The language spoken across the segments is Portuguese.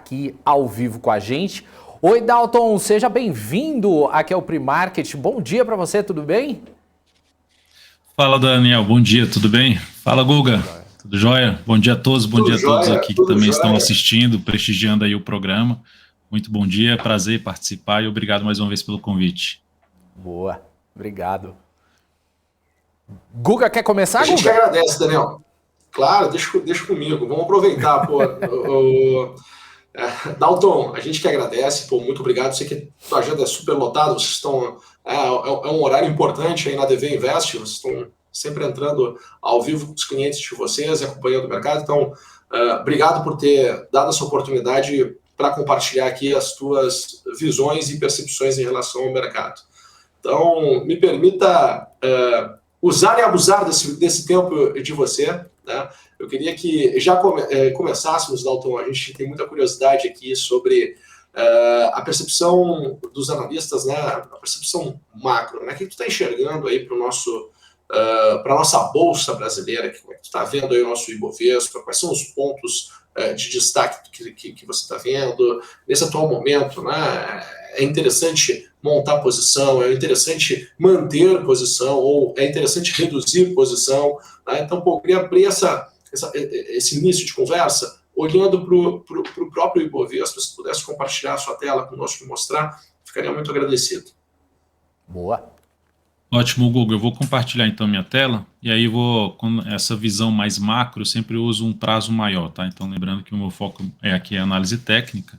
aqui ao vivo com a gente. Oi, Dalton, seja bem-vindo aqui ao Pre-Market. Bom dia para você, tudo bem? Fala, Daniel, bom dia, tudo bem? Fala, Guga, tudo jóia? Bom dia a todos, bom dia a todos aqui que também estão assistindo, prestigiando aí o programa. Muito bom dia, prazer participar e obrigado mais uma vez pelo convite. Boa, obrigado. Guga, quer começar, Guga? A gente que agradece, Daniel. Claro, deixa comigo, vamos aproveitar, pô. Dalton, a gente que agradece, pô, muito obrigado. Sei que a agenda é super lotada, vocês estão. É um horário importante aí na DV Invest, vocês estão sempre entrando ao vivo com os clientes de vocês, acompanhando o mercado. Então, obrigado por ter dado essa oportunidade para compartilhar aqui as tuas visões e percepções em relação ao mercado. Então, me permita usar e abusar desse tempo de você, né? Eu queria que já começássemos, Dalton. A gente tem muita curiosidade aqui sobre a percepção dos analistas, né? A percepção macro, né? O que tu está enxergando aí para a nossa bolsa brasileira? Como é que tu está vendo aí o nosso Ibovespa? Quais são os pontos de destaque que você está vendo nesse atual momento, né? É interessante montar posição, é interessante manter posição ou é interessante reduzir posição, né? Então, pô, eu queria abrir esse início de conversa olhando para o próprio Ibovespa. Se pudesse compartilhar a sua tela conosco e mostrar, ficaria muito agradecido. Boa. Ótimo, Google. Eu vou compartilhar então minha tela e aí com essa visão mais macro, eu sempre uso um prazo maior, tá? Então, lembrando que o meu foco aqui é análise técnica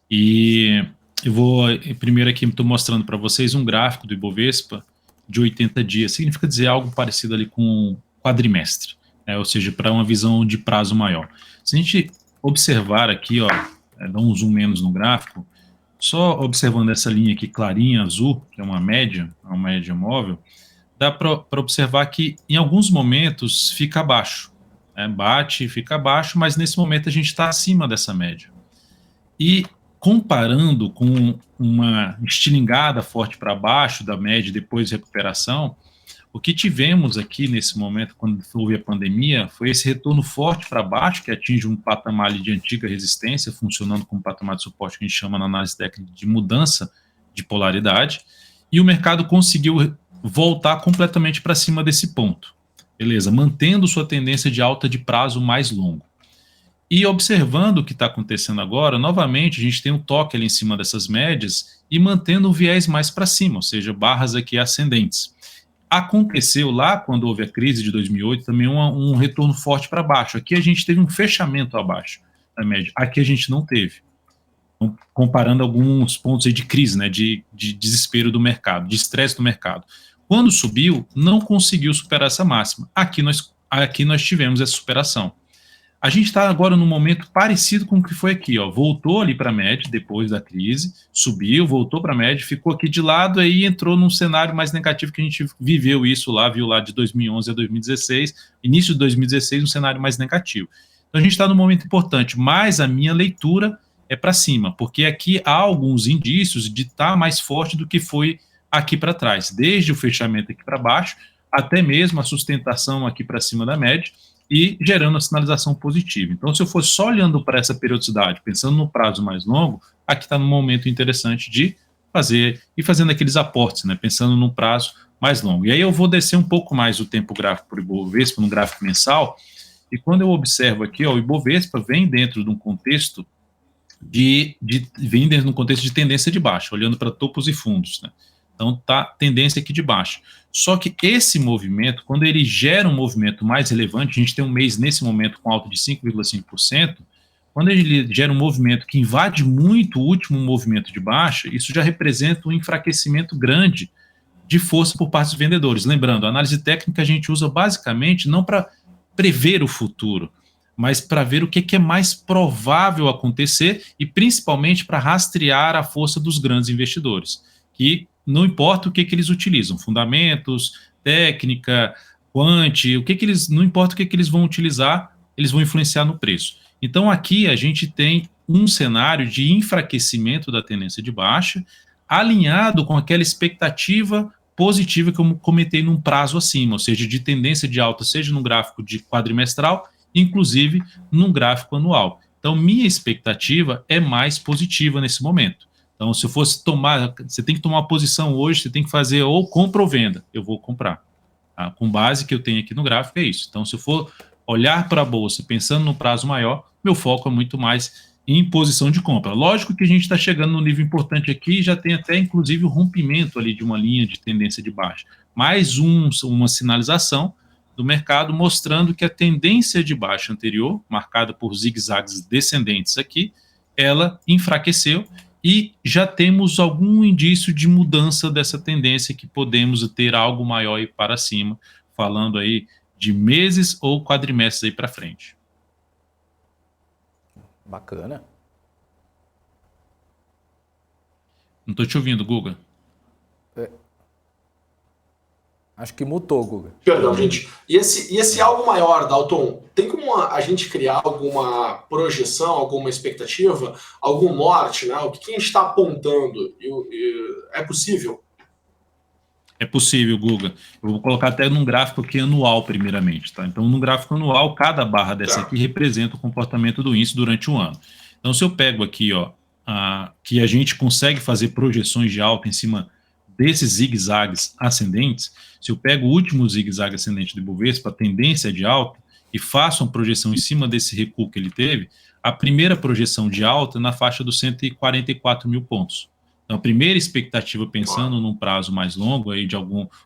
e eu vou, primeiro aqui, estou mostrando para vocês um gráfico do Ibovespa de 80 dias. Significa dizer algo parecido ali com quadrimestre, né? Ou seja, para uma visão de prazo maior. Se a gente observar aqui, ó, dar um zoom menos no gráfico, só observando essa linha aqui clarinha, azul, que é uma média móvel, dá para observar que em alguns momentos fica abaixo, né? Bate e fica abaixo, mas nesse momento a gente está acima dessa média. E comparando com uma estilingada forte para baixo da média depois de recuperação, o que tivemos aqui nesse momento, quando houve a pandemia, foi esse retorno forte para baixo, que atinge um patamar ali de antiga resistência, funcionando como patamar de suporte que a gente chama na análise técnica de mudança de polaridade, e o mercado conseguiu voltar completamente para cima desse ponto, beleza, mantendo sua tendência de alta de prazo mais longo. E observando o que está acontecendo agora, novamente, a gente tem um toque ali em cima dessas médias e mantendo o viés mais para cima, ou seja, barras aqui ascendentes. Aconteceu lá, quando houve a crise de 2008, também um retorno forte para baixo. Aqui a gente teve um fechamento abaixo da média. Aqui a gente não teve. Então, comparando alguns pontos aí de crise, né, de desespero do mercado, de estresse do mercado. Quando subiu, não conseguiu superar essa máxima. Aqui nós tivemos essa superação. A gente está agora num momento parecido com o que foi aqui, ó. Voltou ali para a média depois da crise, subiu, voltou para a média, ficou aqui de lado, aí entrou num cenário mais negativo que a gente viveu isso lá, viu lá de 2011 a 2016, início de 2016, um cenário mais negativo. Então a gente está num momento importante, mas a minha leitura é para cima, porque aqui há alguns indícios de estar mais forte do que foi aqui para trás, desde o fechamento aqui para baixo, até mesmo a sustentação aqui para cima da média, e gerando a sinalização positiva. Então, se eu for só olhando para essa periodicidade, pensando no prazo mais longo, aqui está num momento interessante de fazer, e fazendo aqueles aportes, né, pensando num prazo mais longo. E aí eu vou descer um pouco mais o tempo gráfico para o Ibovespa, no gráfico mensal, e quando eu observo aqui, ó, o Ibovespa vem dentro de um contexto de tendência de baixa, olhando para topos e fundos, né? Então, tá tendência aqui de baixo. Só que esse movimento, quando ele gera um movimento mais relevante, a gente tem um mês nesse momento com alta de 5,5%, quando ele gera um movimento que invade muito o último movimento de baixa, isso já representa um enfraquecimento grande de força por parte dos vendedores. Lembrando, a análise técnica a gente usa basicamente não para prever o futuro, mas para ver o que é mais provável acontecer e principalmente para rastrear a força dos grandes investidores, que não importa o que eles utilizam, fundamentos, técnica, quant, não importa o que eles vão utilizar, eles vão influenciar no preço. Então aqui a gente tem um cenário de enfraquecimento da tendência de baixa, alinhado com aquela expectativa positiva que eu comentei num prazo acima, ou seja, de tendência de alta, seja no gráfico de quadrimestral, inclusive num gráfico anual. Então, minha expectativa é mais positiva nesse momento. Então, se eu fosse tomar, você tem que tomar uma posição hoje, você tem que fazer ou compra ou venda, eu vou comprar. Tá? Com base que eu tenho aqui no gráfico, é isso. Então, se eu for olhar para a bolsa pensando no prazo maior, meu foco é muito mais em posição de compra. Lógico que a gente está chegando num nível importante aqui, já tem até inclusive o rompimento ali de uma linha de tendência de baixa. Mais uma sinalização do mercado mostrando que a tendência de baixa anterior, marcada por zigue-zagues descendentes aqui, ela enfraqueceu e já temos algum indício de mudança dessa tendência, que podemos ter algo maior aí para cima, falando aí de meses ou quadrimestres aí para frente. Bacana. Não estou te ouvindo, Guga. Acho que mutou, Guga. Perdão, gente. E esse algo maior, Dalton, tem como a gente criar alguma projeção, alguma expectativa, algum norte, né? O que a gente está apontando? É possível? É possível, Guga. Eu vou colocar até num gráfico aqui anual, primeiramente. Tá? Então, no gráfico anual, cada barra dessa aqui representa o comportamento do índice durante um ano. Então, se eu pego aqui, que a gente consegue fazer projeções de alta em cima desses zigue-zagues ascendentes, se eu pego o último zigue-zague ascendente do Ibovespa, a tendência de alta, e faço uma projeção em cima desse recuo que ele teve, a primeira projeção de alta é na faixa dos 144 mil pontos. Então, a primeira expectativa, pensando num prazo mais longo, aí de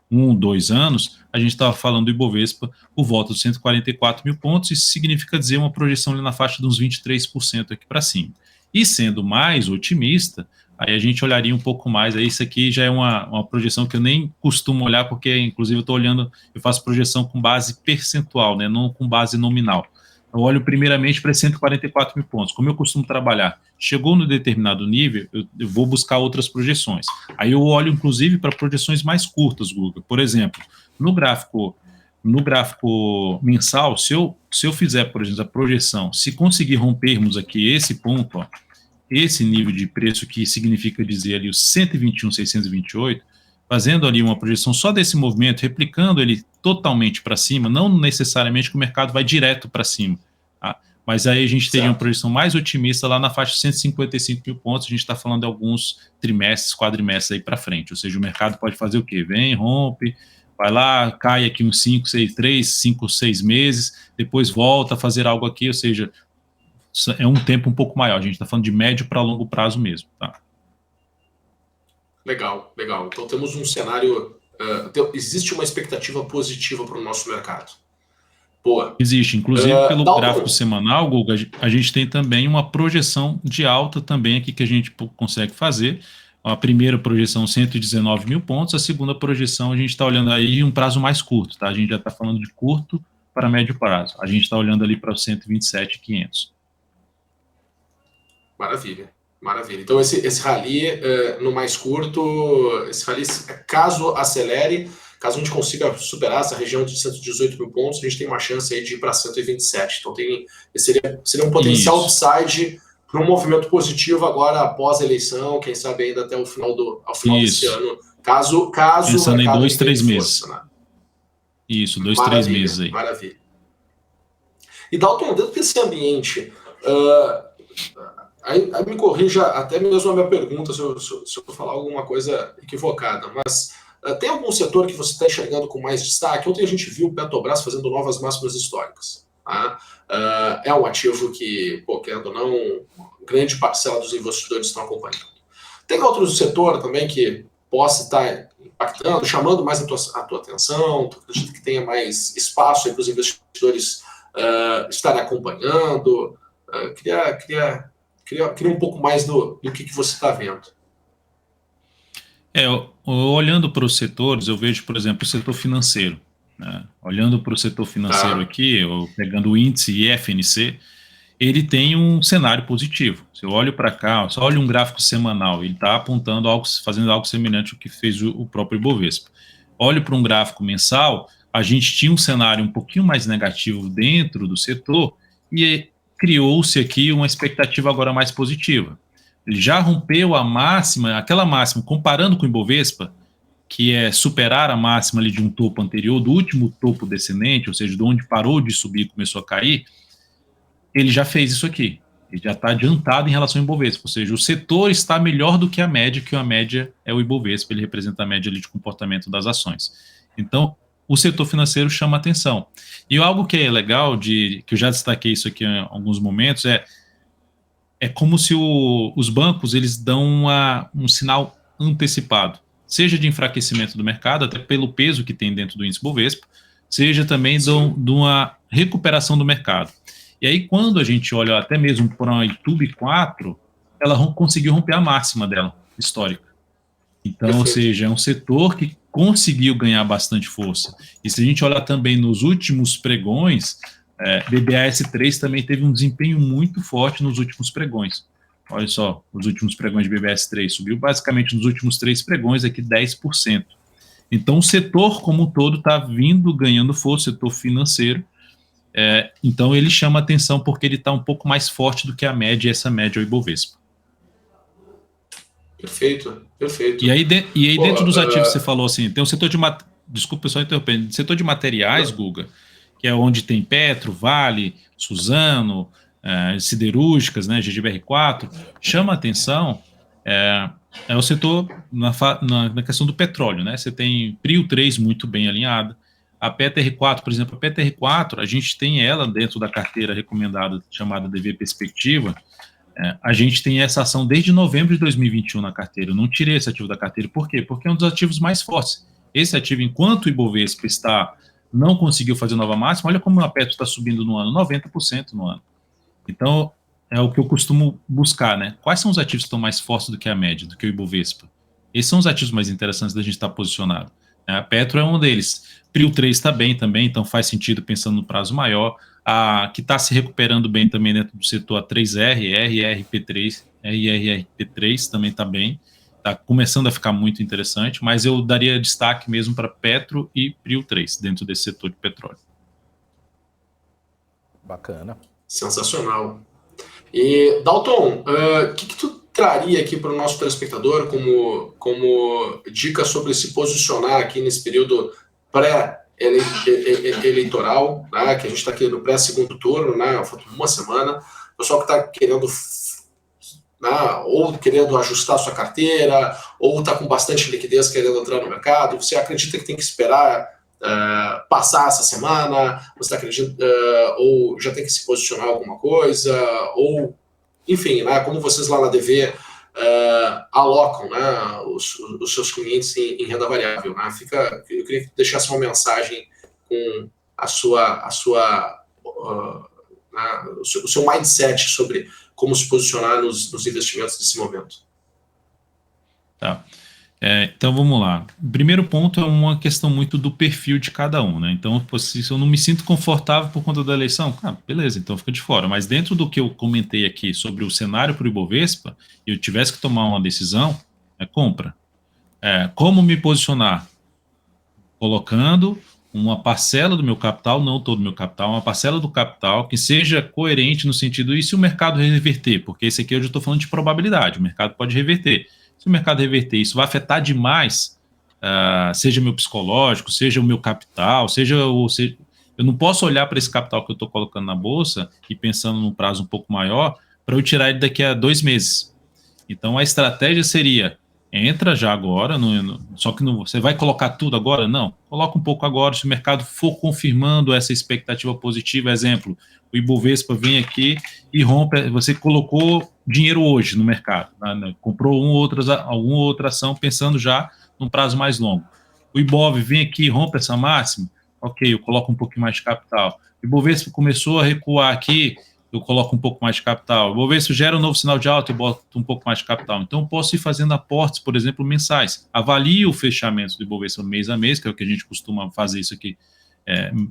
2 anos, a gente estava falando do Ibovespa por volta dos 144 mil pontos, isso significa dizer uma projeção ali na faixa de uns 23% aqui para cima. E sendo mais otimista, aí a gente olharia um pouco mais, aí isso aqui já é uma projeção que eu nem costumo olhar, porque inclusive eu faço projeção com base percentual, né, não com base nominal. Eu olho primeiramente para 144 mil pontos. Como eu costumo trabalhar, chegou no determinado nível, eu vou buscar outras projeções. Aí eu olho, inclusive, para projeções mais curtas, Guga. Por exemplo, no gráfico mensal, se eu fizer, por exemplo, a projeção, se conseguir rompermos aqui esse ponto, esse nível de preço, que significa dizer ali os 121.628, fazendo ali uma projeção só desse movimento, replicando ele totalmente para cima, não necessariamente que o mercado vai direto para cima, tá? Mas aí a gente teria uma projeção mais otimista lá na faixa de 155 mil pontos, a gente está falando de alguns trimestres, quadrimestres aí para frente, ou seja, o mercado pode fazer o quê? Vem, rompe, vai lá, cai aqui uns 5, 6 meses, depois volta a fazer algo aqui, ou seja, é um tempo um pouco maior, a gente está falando de médio para longo prazo mesmo, tá? Legal. Então temos um cenário, existe uma expectativa positiva para o nosso mercado. Boa. Existe, inclusive pelo gráfico semanal, Guga, a gente tem também uma projeção de alta também aqui que a gente consegue fazer. A primeira projeção, 119 mil pontos, a segunda projeção, a gente está olhando aí um prazo mais curto, tá? A gente já está falando de curto para médio prazo. A gente está olhando ali para os 127.500. Maravilha. Então, esse rally no mais curto, esse rally, caso acelere, caso a gente consiga superar essa região de 118 mil pontos, a gente tem uma chance aí de ir para 127. Então, seria um potencial upside para um movimento positivo agora após a eleição, quem sabe ainda até o final desse ano, caso pensando em 2, 3 meses. Né? Isso, 2, 3 meses aí. Maravilha. E Dalton, dentro desse ambiente, aí me corrija até mesmo a minha pergunta se eu falar alguma coisa equivocada, mas tem algum setor que você está enxergando com mais destaque? Ontem a gente viu o Petrobras fazendo novas máximas históricas. Tá? É um ativo que, querendo ou não, grande parcela dos investidores estão acompanhando. Tem outro setor também que possa estar impactando, chamando mais a tua atenção? Tu acredita que tenha mais espaço para os investidores estarem acompanhando? Queria um pouco mais do que você está vendo. Olhando para os setores, eu vejo, por exemplo, o setor financeiro. Né? Olhando para o setor financeiro aqui, pegando o índice IFNC, ele tem um cenário positivo. Se eu olho para cá, só olho um gráfico semanal, ele está apontando fazendo algo semelhante ao que fez o próprio Ibovespa. Olho para um gráfico mensal, a gente tinha um cenário um pouquinho mais negativo dentro do setor e criou-se aqui uma expectativa agora mais positiva. Ele já rompeu aquela máxima, comparando com o Ibovespa, que é superar a máxima ali de um topo anterior, do último topo descendente, ou seja, de onde parou de subir e começou a cair, ele já fez isso aqui. Ele já está adiantado em relação ao Ibovespa, ou seja, o setor está melhor do que a média é o Ibovespa, ele representa a média ali de comportamento das ações. Então, o setor financeiro chama atenção. E algo que é legal, que eu já destaquei isso aqui em alguns momentos, é como se os bancos eles dão um sinal antecipado, seja de enfraquecimento do mercado, até pelo peso que tem dentro do índice Bovespa, seja também de uma recuperação do mercado. E aí, quando a gente olha até mesmo para a YouTube 4, ela conseguiu romper a máxima dela, histórica. Então, Perfeito. Ou seja, é um setor que conseguiu ganhar bastante força. E se a gente olhar também nos últimos pregões, BBAS3 também teve um desempenho muito forte nos últimos pregões. Olha só, os últimos pregões de BBAS3 subiu basicamente nos últimos 3 pregões aqui 10%. Então, o setor como um todo está vindo ganhando força, o setor financeiro. Então, ele chama atenção porque ele está um pouco mais forte do que a média, e essa média é o Ibovespa. Perfeito, perfeito. E aí dentro dos ativos, você falou assim, tem o setor de... Desculpa, pessoal, interrompendo. Setor de materiais, Guga, que é onde tem Petro, Vale, Suzano, siderúrgicas, né, GGBR4, chama atenção, é o setor na questão do petróleo, né? Você tem Prio 3 muito bem alinhada, a PETR4, por exemplo, a PETR4, a gente tem ela dentro da carteira recomendada, chamada DV Perspectiva, a gente tem essa ação desde novembro de 2021 na carteira. Eu não tirei esse ativo da carteira. Por quê? Porque é um dos ativos mais fortes. Esse ativo, enquanto o Ibovespa não conseguiu fazer nova máxima, olha como a Petro está subindo no ano, 90% no ano. Então, é o que eu costumo buscar, né? Quais são os ativos que estão mais fortes do que a média, do que o Ibovespa? Esses são os ativos mais interessantes da gente estar posicionado. A Petro é um deles. Prio 3 está bem também, então faz sentido pensando no prazo maior. A que está se recuperando bem também dentro do setor, a 3R, RRP3 também está bem. Está começando a ficar muito interessante, mas eu daria destaque mesmo para Petro e Prio 3 dentro desse setor de petróleo. Bacana. Sensacional. E, Dalton, o que tu traria aqui para o nosso telespectador como dica sobre se posicionar aqui nesse período pré-eleitoral, né, que a gente está aqui no pré-segundo turno, né, falta uma semana, o pessoal que está querendo, né, ou querendo ajustar sua carteira, ou está com bastante liquidez querendo entrar no mercado, você acredita que tem que esperar passar essa semana, você acredita, ou já tem que se posicionar alguma coisa, ou, enfim, né, como vocês lá na DV alocam, né, os seus clientes em renda variável, né? Eu queria que deixasse uma mensagem com o seu mindset sobre como se posicionar nos investimentos nesse momento. Tá. Então vamos lá. O primeiro ponto é uma questão muito do perfil de cada um, né? Então, se eu não me sinto confortável por conta da eleição, beleza, então fica de fora. Mas dentro do que eu comentei aqui sobre o cenário para o Ibovespa, e eu tivesse que tomar uma decisão, compra. Como me posicionar? Colocando uma parcela do meu capital, não todo o meu capital, uma parcela do capital que seja coerente no sentido, e se o mercado reverter? Porque esse aqui eu já estou falando de probabilidade, o mercado pode reverter. Se o mercado reverter, isso vai afetar demais, seja meu psicológico, seja o meu capital, eu não posso olhar para esse capital que eu estou colocando na bolsa e pensando num prazo um pouco maior para eu tirar ele daqui a 2 meses. Então, a estratégia seria, entra já agora, só que você vai colocar tudo agora? Não, coloca um pouco agora, se o mercado for confirmando essa expectativa positiva, exemplo, o Ibovespa vem aqui e rompe, você colocou dinheiro hoje no mercado, né? Comprou alguma outra ação pensando já num prazo mais longo. O Ibov vem aqui e rompe essa máxima, ok, eu coloco um pouquinho mais de capital. O Ibovespa começou a recuar aqui, eu coloco um pouco mais de capital. O Ibovespa gera um novo sinal de alta e boto um pouco mais de capital. Então, eu posso ir fazendo aportes, por exemplo, mensais. Avalio o fechamento do Ibovespa mês a mês, que é o que a gente costuma fazer isso aqui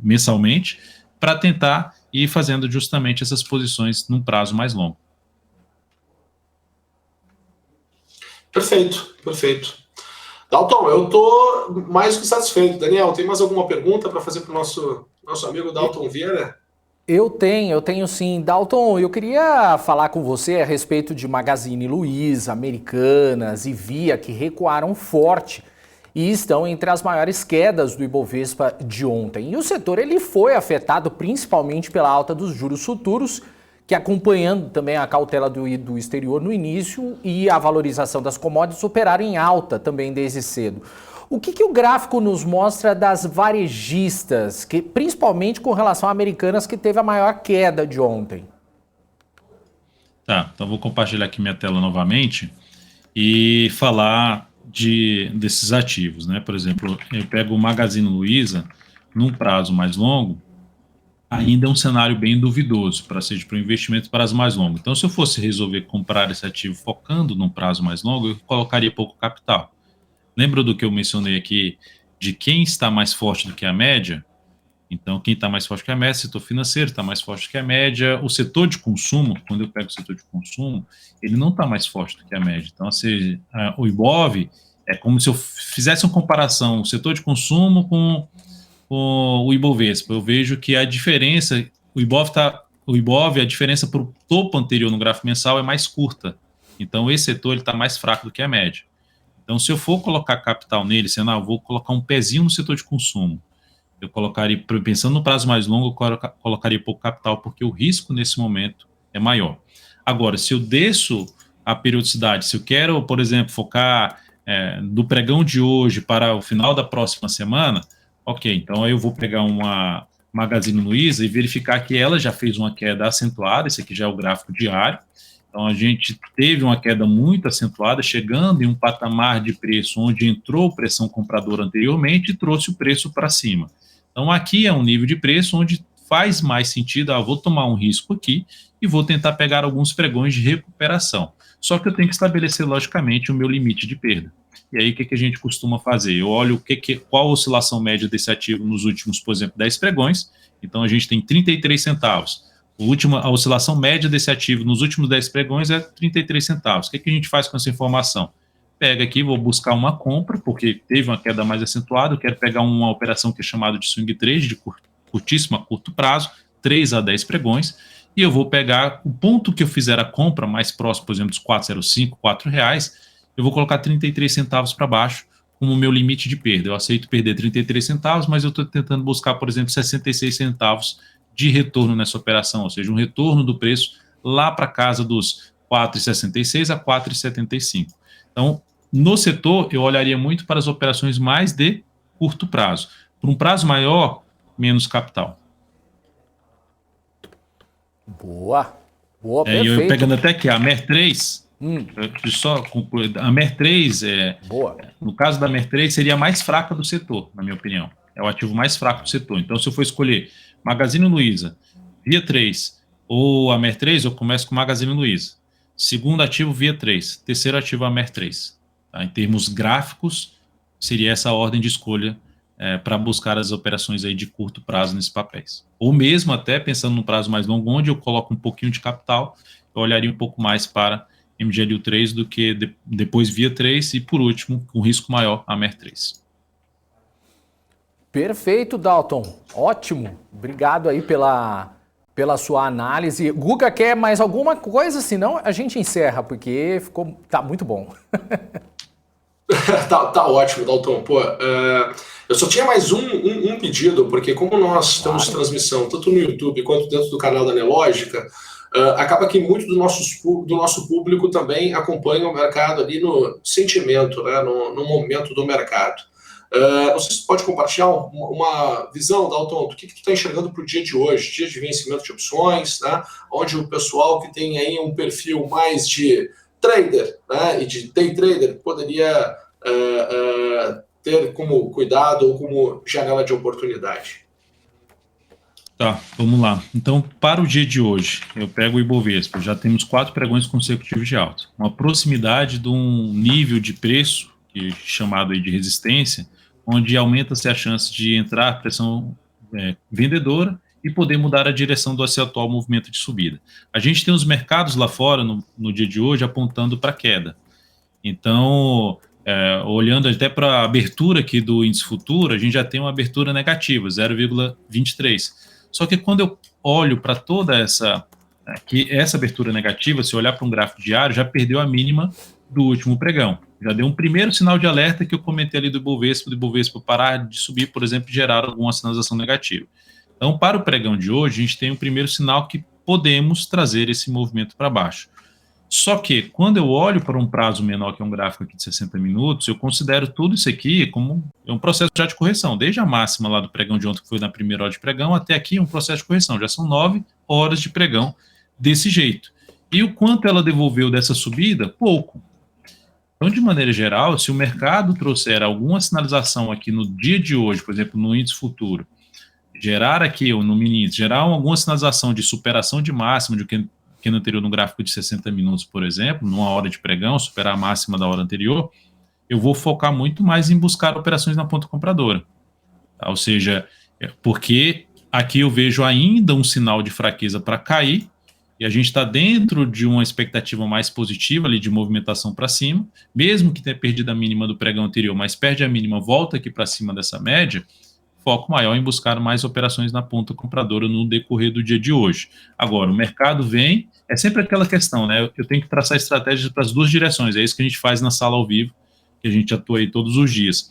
mensalmente, para tentar ir fazendo justamente essas posições num prazo mais longo. Perfeito, perfeito. Dalton, eu estou mais que satisfeito. Daniel, tem mais alguma pergunta para fazer para o nosso amigo Dalton Vieira? Eu tenho sim. Dalton, eu queria falar com você a respeito de Magazine Luiza, Americanas e Via, que recuaram forte e estão entre as maiores quedas do Ibovespa de ontem. E o setor ele foi afetado principalmente pela alta dos juros futuros, que acompanhando também a cautela do exterior no início e a valorização das commodities operaram em alta também desde cedo. O que o gráfico nos mostra das varejistas, que, principalmente com relação a Americanas, que teve a maior queda de ontem? Tá, então vou compartilhar aqui minha tela novamente e falar desses ativos, né? Por exemplo, eu pego o Magazine Luiza num prazo mais longo, ainda é um cenário bem duvidoso para um investimento para prazo mais longo. Então, se eu fosse resolver comprar esse ativo focando num prazo mais longo, eu colocaria pouco capital. Lembra do que eu mencionei aqui de quem está mais forte do que a média? Então, quem está mais forte que a média, setor financeiro está mais forte que a média. O setor de consumo, quando eu pego o setor de consumo, ele não está mais forte do que a média. Então, assim, o Ibov é como se eu fizesse uma comparação, o setor de consumo com o Ibovespa. Eu vejo que a diferença, o Ibov, a diferença para o topo anterior no gráfico mensal é mais curta. Então, esse setor está mais fraco do que a média. Então, se eu for colocar capital nele, sendo, eu vou colocar um pezinho no setor de consumo, eu colocaria, pensando no prazo mais longo, eu colocaria pouco capital, porque o risco nesse momento é maior. Agora, se eu desço a periodicidade, se eu quero, por exemplo, focar do pregão de hoje para o final da próxima semana, ok, então aí eu vou pegar uma Magazine Luiza e verificar que ela já fez uma queda acentuada, esse aqui já é o gráfico diário. Então, a gente teve uma queda muito acentuada, chegando em um patamar de preço onde entrou pressão compradora anteriormente e trouxe o preço para cima. Então, aqui é um nível de preço onde faz mais sentido, vou tomar um risco aqui e vou tentar pegar alguns pregões de recuperação. Só que eu tenho que estabelecer, logicamente, o meu limite de perda. E aí, o que a gente costuma fazer? Eu olho qual a oscilação média desse ativo nos últimos, por exemplo, 10 pregões. Então, a gente tem 33 centavos. A oscilação média desse ativo nos últimos 10 pregões é 33 centavos. O que a gente faz com essa informação? Pega aqui, vou buscar uma compra, porque teve uma queda mais acentuada, eu quero pegar uma operação que é chamada de swing trade, de curtíssimo a curto prazo, 3 a 10 pregões, e eu vou pegar o ponto que eu fizer a compra, mais próximo, por exemplo, dos 4,05, R$4, eu vou colocar 33 centavos para baixo como meu limite de perda. Eu aceito perder 33 centavos, mas eu estou tentando buscar, por exemplo, 66 centavos de retorno nessa operação, ou seja, um retorno do preço lá para casa dos 4,66 a 4,75. Então, no setor, eu olharia muito para as operações mais de curto prazo. Por um prazo maior, menos capital. Boa, perfeito. Eu pegando até aqui a MER3, só concluir, a MER3, no caso da MER3, seria a mais fraca do setor, na minha opinião. É o ativo mais fraco do setor. Então, se eu for escolher Magazine Luiza, Via 3 ou a MER3, eu começo com Magazine Luiza. Segundo ativo, Via 3. Terceiro ativo, a MER3. Tá? Em termos gráficos, seria essa a ordem de escolha para buscar as operações aí de curto prazo nesses papéis. Ou mesmo até pensando no prazo mais longo, onde eu coloco um pouquinho de capital, eu olharia um pouco mais para MGLU3 do que depois Via 3 e, por último, com risco maior, a MER3. Perfeito, Dalton. Ótimo. Obrigado aí pela sua análise. Guga, quer mais alguma coisa? Senão a gente encerra, porque tá muito bom. tá ótimo, Dalton. Pô, eu só tinha mais um pedido, porque como nós temos transmissão tanto no YouTube quanto dentro do canal da Neológica, acaba que muito do nosso público também acompanha o mercado ali no sentimento, né, no momento do mercado. Não sei se você pode compartilhar uma visão, Dalton, do que tu está enxergando para o dia de hoje, dia de vencimento de opções, né, onde o pessoal que tem aí um perfil mais de trader, né, e de day trader poderia ter como cuidado ou como janela de oportunidade. Tá, vamos lá. Então, para o dia de hoje, eu pego o Ibovespa, já temos 4 pregões consecutivos de alta. Uma proximidade de um nível de preço, que é chamado aí de resistência, onde aumenta-se a chance de entrar pressão vendedora e poder mudar a direção do seu atual movimento de subida. A gente tem os mercados lá fora, no dia de hoje, apontando para queda. Então, olhando até para a abertura aqui do índice futuro, a gente já tem uma abertura negativa, 0,23. Só que quando eu olho para toda essa abertura negativa, se olhar para um gráfico diário, já perdeu a mínima do último pregão. Já deu um primeiro sinal de alerta que eu comentei ali do Ibovespa parar de subir, por exemplo, gerar alguma sinalização negativa. Então, para o pregão de hoje, a gente tem um primeiro sinal que podemos trazer esse movimento para baixo. Só que, quando eu olho para um prazo menor, que é um gráfico aqui de 60 minutos, eu considero tudo isso aqui como um processo já de correção, desde a máxima lá do pregão de ontem, que foi na primeira hora de pregão, até aqui um processo de correção, já são 9 horas de pregão desse jeito. E o quanto ela devolveu dessa subida? Pouco. Então, de maneira geral, se o mercado trouxer alguma sinalização aqui no dia de hoje, por exemplo, no índice futuro, gerar aqui, ou no mini índice, gerar alguma sinalização de superação de máxima do que no anterior, no gráfico de 60 minutos, por exemplo, numa hora de pregão, superar a máxima da hora anterior, eu vou focar muito mais em buscar operações na ponta compradora. Tá? Ou seja, porque aqui eu vejo ainda um sinal de fraqueza para cair, e a gente está dentro de uma expectativa mais positiva ali de movimentação para cima, mesmo que tenha perdido a mínima do pregão anterior, mas perde a mínima, volta aqui para cima dessa média, foco maior em buscar mais operações na ponta compradora no decorrer do dia de hoje. Agora, o mercado vem, é sempre aquela questão, né? Eu tenho que traçar estratégias para as duas direções, é isso que a gente faz na sala ao vivo, que a gente atua aí todos os dias.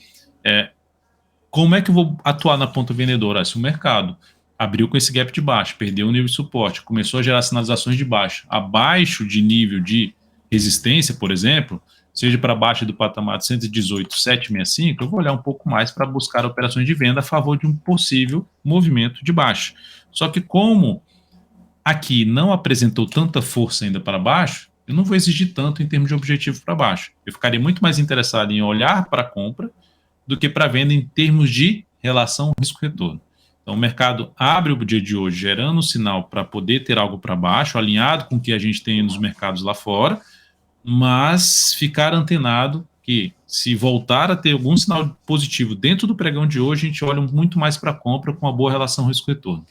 Como é que eu vou atuar na ponta vendedora? Se o mercado abriu com esse gap de baixo, perdeu o nível de suporte, começou a gerar sinalizações de baixo, abaixo de nível de resistência, por exemplo, seja para baixo do patamar de 118,765, eu vou olhar um pouco mais para buscar operações de venda a favor de um possível movimento de baixo. Só que como aqui não apresentou tanta força ainda para baixo, eu não vou exigir tanto em termos de objetivo para baixo. Eu ficaria muito mais interessado em olhar para a compra do que para a venda em termos de relação risco-retorno. Então, o mercado abre o dia de hoje gerando um sinal para poder ter algo para baixo, alinhado com o que a gente tem nos mercados lá fora, mas ficar antenado que, se voltar a ter algum sinal positivo dentro do pregão de hoje, a gente olha muito mais para a compra com uma boa relação risco-retorno.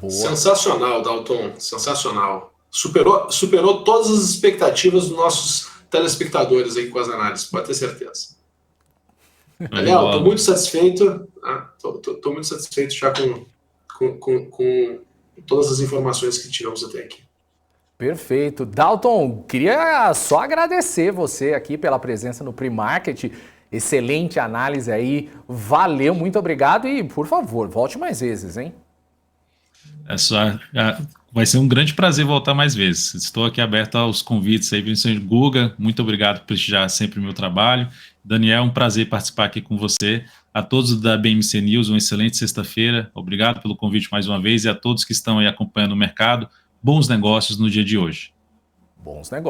Sensacional, Dalton, sensacional. Superou todas as expectativas dos nossos telespectadores aí com as análises, pode ter certeza. Léo, estou muito satisfeito. Estou muito satisfeito já com todas as informações que tivemos até aqui. Perfeito. Dalton, queria só agradecer você aqui pela presença no Pre-Market. Excelente análise aí. Valeu, muito obrigado e, por favor, volte mais vezes, hein? Vai ser um grande prazer voltar mais vezes. Estou aqui aberto aos convites aí, principalmente Guga, muito obrigado por prestigiar sempre o meu trabalho. Daniel, um prazer participar aqui com você. A todos da BMC News, uma excelente sexta-feira. Obrigado pelo convite mais uma vez e a todos que estão aí acompanhando o mercado. Bons negócios no dia de hoje. Bons negócios.